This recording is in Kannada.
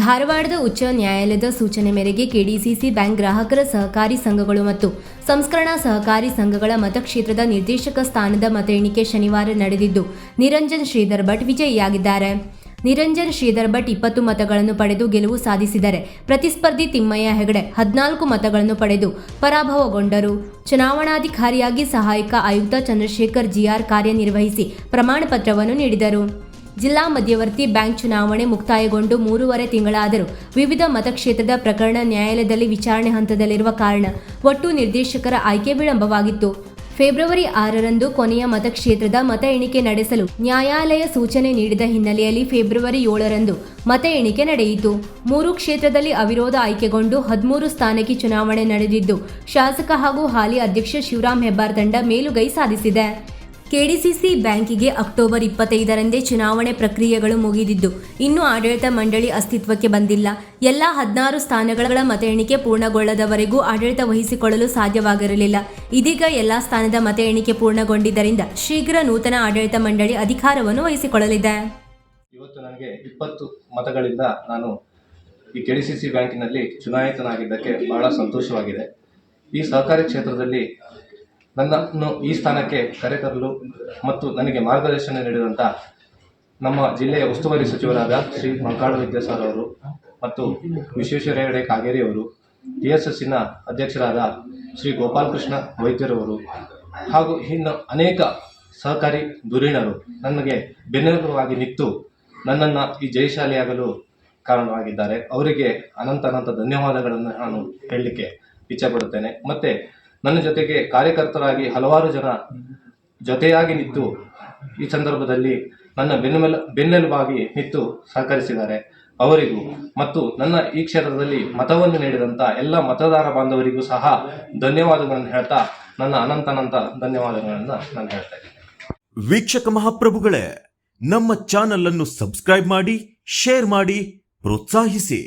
ಧಾರವಾಡದ ಉಚ್ಚ ನ್ಯಾಯಾಲಯದ ಸೂಚನೆ ಮೇರೆಗೆ ಕೆಡಿಸಿಸಿ ಬ್ಯಾಂಕ್ ಗ್ರಾಹಕರ ಸಹಕಾರಿ ಸಂಘಗಳು ಮತ್ತು ಸಂಸ್ಕರಣಾ ಸಹಕಾರಿ ಸಂಘಗಳ ಮತಕ್ಷೇತ್ರದ ನಿರ್ದೇಶಕ ಸ್ಥಾನದ ಮತ ಎಣಿಕೆ ಶನಿವಾರ ನಡೆದಿದ್ದು ನಿರಂಜನ್ ಶ್ರೀಧರ್ ಭಟ್ ವಿಜಯಿಯಾಗಿದ್ದಾರೆ. ನಿರಂಜನ್ ಶ್ರೀಧರ್ ಭಟ್ 20 ಮತಗಳನ್ನು ಪಡೆದು ಗೆಲುವು ಸಾಧಿಸಿದರೆ ಪ್ರತಿಸ್ಪರ್ಧಿ ತಿಮ್ಮಯ್ಯ ಹೆಗಡೆ 14 ಮತಗಳನ್ನು ಪಡೆದು ಪರಾಭವಗೊಂಡರು. ಚುನಾವಣಾಧಿಕಾರಿಯಾಗಿ ಸಹಾಯಕ ಆಯುಕ್ತ ಚಂದ್ರಶೇಖರ್ ಜಿಆರ್ ಕಾರ್ಯನಿರ್ವಹಿಸಿ ಪ್ರಮಾಣ ಪತ್ರವನ್ನು ನೀಡಿದರು. ಜಿಲ್ಲಾ ಮಧ್ಯವರ್ತಿ ಬ್ಯಾಂಕ್ ಚುನಾವಣೆ ಮುಕ್ತಾಯಗೊಂಡು 3.5 ತಿಂಗಳಾದರೂ ವಿವಿಧ ಮತಕ್ಷೇತ್ರದ ಪ್ರಕರಣ ನ್ಯಾಯಾಲಯದಲ್ಲಿ ವಿಚಾರಣೆ ಹಂತದಲ್ಲಿರುವ ಕಾರಣ ಒಟ್ಟು ನಿರ್ದೇಶಕರ ಆಯ್ಕೆ ವಿಳಂಬವಾಗಿತ್ತು. ಫೆಬ್ರವರಿ 6ರಂದು ಕೊನೆಯ ಮತಕ್ಷೇತ್ರದ ಮತ ಎಣಿಕೆ ನಡೆಸಲು ನ್ಯಾಯಾಲಯ ಸೂಚನೆ ನೀಡಿದ ಹಿನ್ನೆಲೆಯಲ್ಲಿ ಫೆಬ್ರವರಿ 7ರಂದು ಮತ ಎಣಿಕೆ ನಡೆಯಿತು. 3 ಕ್ಷೇತ್ರದಲ್ಲಿ ಅವಿರೋಧ ಆಯ್ಕೆಗೊಂಡು 13 ಸ್ಥಾನಕ್ಕೆ ಚುನಾವಣೆ ನಡೆದಿದ್ದು ಶಾಸಕ ಹಾಗೂ ಹಾಲಿ ಅಧ್ಯಕ್ಷ ಶಿವರಾಮ್ ಹೆಬ್ಬಾರ್ ತಂಡ ಮೇಲುಗೈ ಸಾಧಿಸಿದೆ. ಕೆಡಿಸಿಸಿ ಬ್ಯಾಂಕಿಗೆ ಅಕ್ಟೋಬರ್ 25ರಂದೇ ಚುನಾವಣೆ ಪ್ರಕ್ರಿಯೆಗಳು ಮುಗಿದಿದ್ದು ಇನ್ನೂ ಆಡಳಿತ ಮಂಡಳಿ ಅಸ್ತಿತ್ವಕ್ಕೆ ಬಂದಿಲ್ಲ. ಎಲ್ಲ 16 ಸ್ಥಾನಗಳ ಮತ ಎಣಿಕೆ ಪೂರ್ಣಗೊಳ್ಳದವರೆಗೂ ಆಡಳಿತ ವಹಿಸಿಕೊಳ್ಳಲು ಸಾಧ್ಯವಾಗಿರಲಿಲ್ಲ. ಇದೀಗ ಎಲ್ಲ ಸ್ಥಾನದ ಮತ ಎಣಿಕೆ ಪೂರ್ಣಗೊಂಡಿದ್ದರಿಂದ ಶೀಘ್ರ ನೂತನ ಆಡಳಿತ ಮಂಡಳಿ ಅಧಿಕಾರವನ್ನು ವಹಿಸಿಕೊಳ್ಳಲಿದೆ. ಇವತ್ತು ನನಗೆ 20 ಮತಗಳಿಂದ ನಾನು ಈ ಕೆಡಿಸಿಸಿ ಬ್ಯಾಂಕಿನಲ್ಲಿ ಚುನಾಯಿತನಾಗಿದ್ದಕ್ಕೆ ಬಹಳ ಸಂತೋಷವಾಗಿದೆ. ಈ ಸಹಕಾರಿ ಕ್ಷೇತ್ರದಲ್ಲಿ ನನ್ನನ್ನು ಈ ಸ್ಥಾನಕ್ಕೆ ಕರೆತರಲು ಮತ್ತು ನನಗೆ ಮಾರ್ಗದರ್ಶನ ನೀಡಿದಂಥ ನಮ್ಮ ಜಿಲ್ಲೆಯ ಉಸ್ತುವಾರಿ ಸಚಿವರಾದ ಶ್ರೀ ಮಂಕಾಳ ವಿದ್ಯಾಸಾಗರ್ ಅವರು ಮತ್ತು ವಿಶ್ವೇಶ್ವರ ಹೆಗಡೆ ಕಾಗೇರಿಯವರು, TSSನ ಅಧ್ಯಕ್ಷರಾದ ಶ್ರೀ ಗೋಪಾಲಕೃಷ್ಣ ವೈದ್ಯರವರು ಹಾಗೂ ಇನ್ನು ಅನೇಕ ಸಹಕಾರಿ ಧುರೀಣರು ನನಗೆ ಬೆನ್ನೆಲುಬಾಗಿ ನಿಂತು ನನ್ನನ್ನು ಈ ಜಯಶಾಲಿಯಾಗಲು ಕಾರಣವಾಗಿದ್ದಾರೆ. ಅವರಿಗೆ ಅನಂತ ಧನ್ಯವಾದಗಳನ್ನು ನಾನು ಹೇಳಲಿಕ್ಕೆ ಇಚ್ಛೆಪಡುತ್ತೇನೆ. ಮತ್ತು ನನ್ನ ಜೊತೆಗೆ ಕಾರ್ಯಕರ್ತರಾಗಿ ಹಲವಾರು ಜನ ಜೊತೆಯಾಗಿ ನಿಂತು ಈ ಸಂದರ್ಭದಲ್ಲಿ ನನ್ನ ಬೆನ್ನೆಲುಬಾಗಿ ನಿಂತು ಸಹಕರಿಸಿದ್ದಾರೆ. ಅವರಿಗೂ ಮತ್ತು ನನ್ನ ಈ ಕ್ಷೇತ್ರದಲ್ಲಿ ಮತವನ್ನು ನೀಡಿದಂಥ ಎಲ್ಲ ಮತದಾರ ಬಾಂಧವರಿಗೂ ಸಹ ಧನ್ಯವಾದಗಳನ್ನು ಹೇಳ್ತಾ ನನ್ನ ಅನಂತ ಧನ್ಯವಾದಗಳನ್ನು ನಾನು ಹೇಳ್ತಾ ಇದ್ದೀನಿ. ವೀಕ್ಷಕ ಮಹಾಪ್ರಭುಗಳೇ, ನಮ್ಮ ಚಾನಲ್ ಅನ್ನು ಸಬ್ಸ್ಕ್ರೈಬ್ ಮಾಡಿ, ಶೇರ್ ಮಾಡಿ, ಪ್ರೋತ್ಸಾಹಿಸಿ.